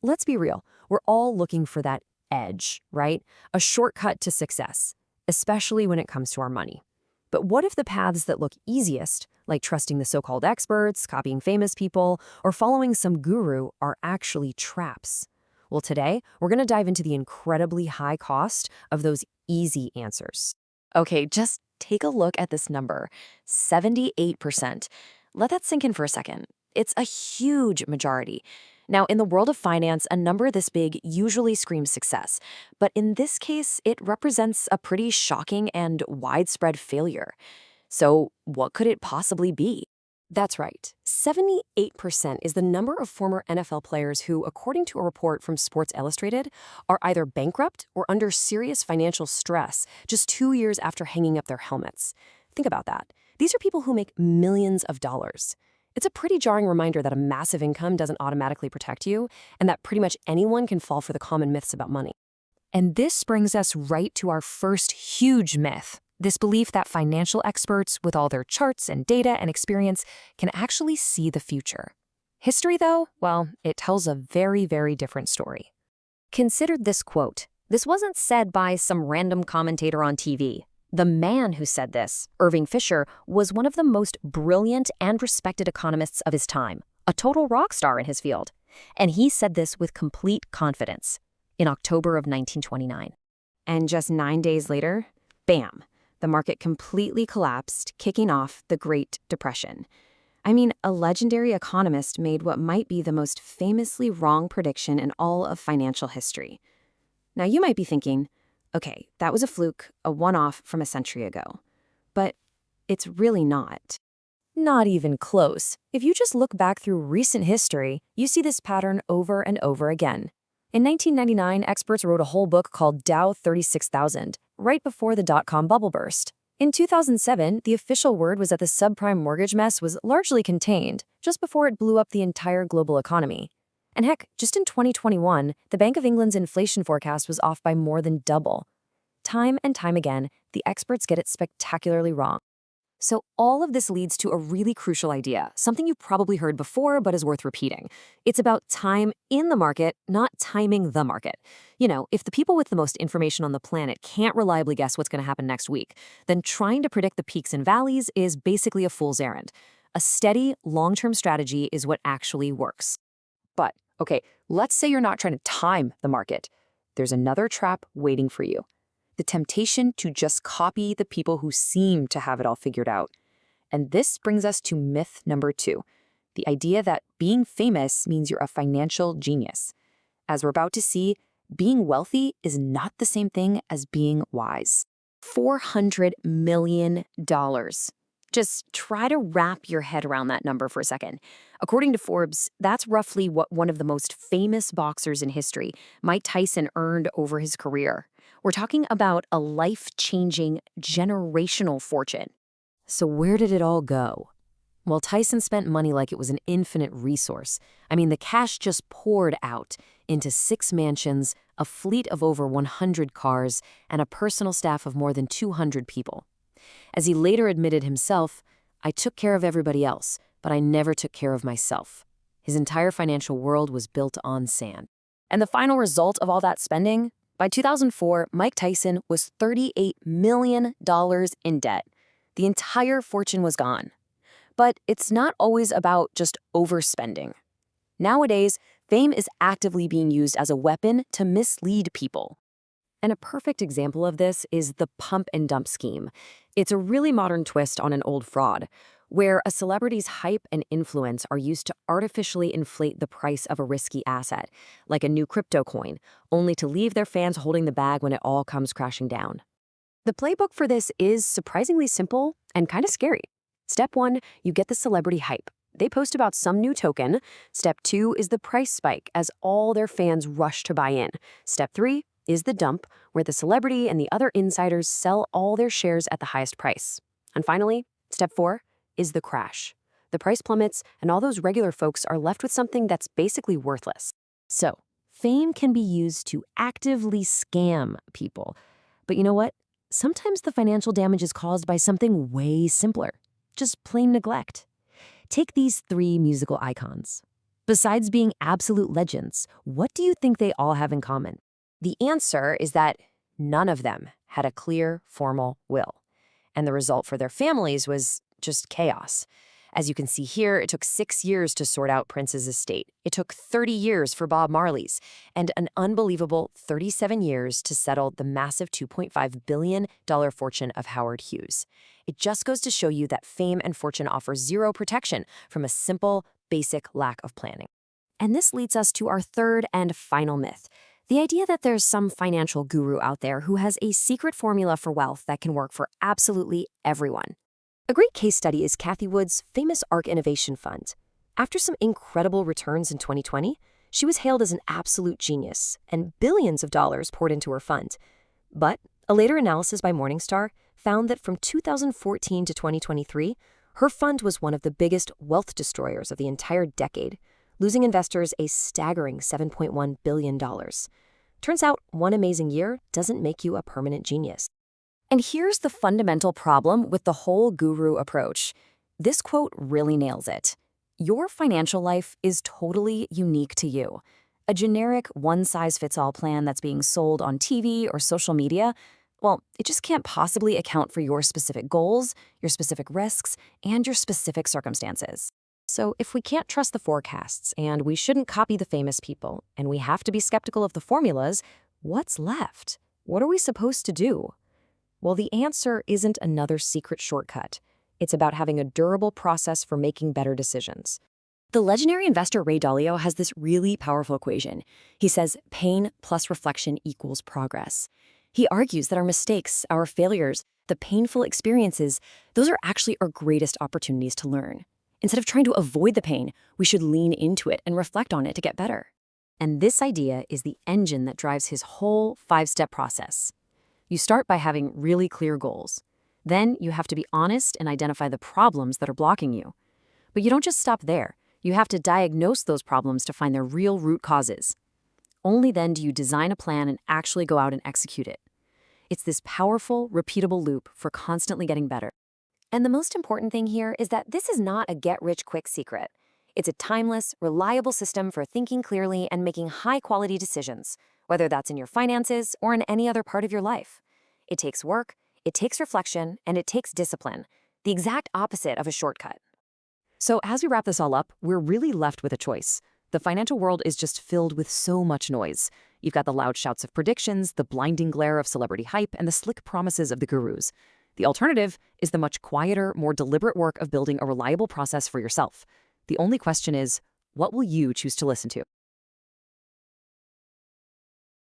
Let's be real. We're all looking for that edge, right? A shortcut to success, especially when it comes to our money. But what if the paths that look easiest, like trusting the so-called experts, copying famous people, or following some guru, are actually traps? Well, today, we're going to dive into the incredibly high cost of those easy answers. Okay, just take a look at this number, 78%. Let that sink in for a second. It's a huge majority. Now, in the world of finance, a number this big usually screams success. But in this case, it represents a pretty shocking and widespread failure. So what could it possibly be? That's right. 78% is the number of former NFL players who, according to a report from Sports Illustrated, are either bankrupt or under serious financial stress just 2 years after hanging up their helmets. Think about that. These are people who make millions of dollars. It's a pretty jarring reminder that a massive income doesn't automatically protect you, and that pretty much anyone can fall for the common myths about money. And this brings us right to our first huge myth. This belief that financial experts, with all their charts and data and experience, can actually see the future. History, though, well, it tells a very, very different story. Consider this quote. This wasn't said by some random commentator on TV. The man who said this, Irving Fisher, was one of the most brilliant and respected economists of his time, a total rock star in his field. And he said this with complete confidence in October of 1929. And just 9 days later, bam, the market completely collapsed, kicking off the Great Depression. I mean, a legendary economist made what might be the most famously wrong prediction in all of financial history. Now, you might be thinking, okay, that was a fluke, a one-off from a century ago. But it's really not. Not even close. If you just look back through recent history, you see this pattern over and over again. In 1999, experts wrote a whole book called Dow 36,000, right before the dot-com bubble burst. In 2007, the official word was that the subprime mortgage mess was largely contained, just before it blew up the entire global economy. And heck, just in 2021, the Bank of England's inflation forecast was off by more than double. Time and time again, the experts get it spectacularly wrong. So all of this leads to a really crucial idea, something you've probably heard before but is worth repeating. It's about time in the market, not timing the market. You know, if the people with the most information on the planet can't reliably guess what's going to happen next week, then trying to predict the peaks and valleys is basically a fool's errand. A steady, long-term strategy is what actually works. But, okay, let's say you're not trying to time the market. There's another trap waiting for you. The temptation to just copy the people who seem to have it all figured out. And this brings us to myth number 2, the idea that being famous means you're a financial genius. As we're about to see, being wealthy is not the same thing as being wise. $400 million. Just try to wrap your head around that number for a second. According to Forbes, that's roughly what one of the most famous boxers in history, Mike Tyson, earned over his career. We're talking about a life-changing, generational fortune. So where did it all go? Well, Tyson spent money like it was an infinite resource. I mean, the cash just poured out into 6 mansions, a fleet of over 100 cars, and a personal staff of more than 200 people. As he later admitted himself, I took care of everybody else, but I never took care of myself. His entire financial world was built on sand. And the final result of all that spending? By 2004, Mike Tyson was $38 million in debt. The entire fortune was gone. But it's not always about just overspending. Nowadays, fame is actively being used as a weapon to mislead people. And a perfect example of this is the pump and dump scheme. It's a really modern twist on an old fraud, where a celebrity's hype and influence are used to artificially inflate the price of a risky asset, like a new crypto coin, only to leave their fans holding the bag when it all comes crashing down. The playbook for this is surprisingly simple and kind of scary. Step 1, you get the celebrity hype. They post about some new token. Step 2 is the price spike as all their fans rush to buy in. Step 3 is the dump, where the celebrity and the other insiders sell all their shares at the highest price. And finally, step 4 is the crash. The price plummets, and all those regular folks are left with something that's basically worthless. So, fame can be used to actively scam people. But you know what? Sometimes the financial damage is caused by something way simpler, just plain neglect. Take these 3 musical icons. Besides being absolute legends, what do you think they all have in common? The answer is that none of them had a clear, formal will. And the result for their families was just chaos. As you can see here, it took 6 years to sort out Prince's estate. It took 30 years for Bob Marley's, and an unbelievable 37 years to settle the massive $2.5 billion fortune of Howard Hughes. It just goes to show you that fame and fortune offer zero protection from a simple, basic lack of planning. And this leads us to our third and final myth. The idea that there's some financial guru out there who has a secret formula for wealth that can work for absolutely everyone. A great case study is Cathie Wood's famous ARK Innovation Fund. After some incredible returns in 2020, she was hailed as an absolute genius, and billions of dollars poured into her fund. But a later analysis by Morningstar found that from 2014 to 2023, her fund was one of the biggest wealth destroyers of the entire decade, losing investors a staggering $7.1 billion. Turns out, one amazing year doesn't make you a permanent genius. And here's the fundamental problem with the whole guru approach. This quote really nails it. Your financial life is totally unique to you. A generic one-size-fits-all plan that's being sold on TV or social media, well, it just can't possibly account for your specific goals, your specific risks, and your specific circumstances. So if we can't trust the forecasts, and we shouldn't copy the famous people, and we have to be skeptical of the formulas, what's left? What are we supposed to do? Well, the answer isn't another secret shortcut. It's about having a durable process for making better decisions. The legendary investor Ray Dalio has this really powerful equation. He says pain plus reflection equals progress. He argues that our mistakes, our failures, the painful experiences, those are actually our greatest opportunities to learn. Instead of trying to avoid the pain, we should lean into it and reflect on it to get better. And this idea is the engine that drives his whole 5-step process. You start by having really clear goals. Then you have to be honest and identify the problems that are blocking you. But you don't just stop there. You have to diagnose those problems to find their real root causes. Only then do you design a plan and actually go out and execute it. It's this powerful, repeatable loop for constantly getting better. And the most important thing here is that this is not a get-rich-quick secret. It's a timeless, reliable system for thinking clearly and making high-quality decisions, whether that's in your finances or in any other part of your life. It takes work, it takes reflection, and it takes discipline, the exact opposite of a shortcut. So as we wrap this all up, we're really left with a choice. The financial world is just filled with so much noise. You've got the loud shouts of predictions, the blinding glare of celebrity hype, and the slick promises of the gurus. The alternative is the much quieter, more deliberate work of building a reliable process for yourself. The only question is, what will you choose to listen to?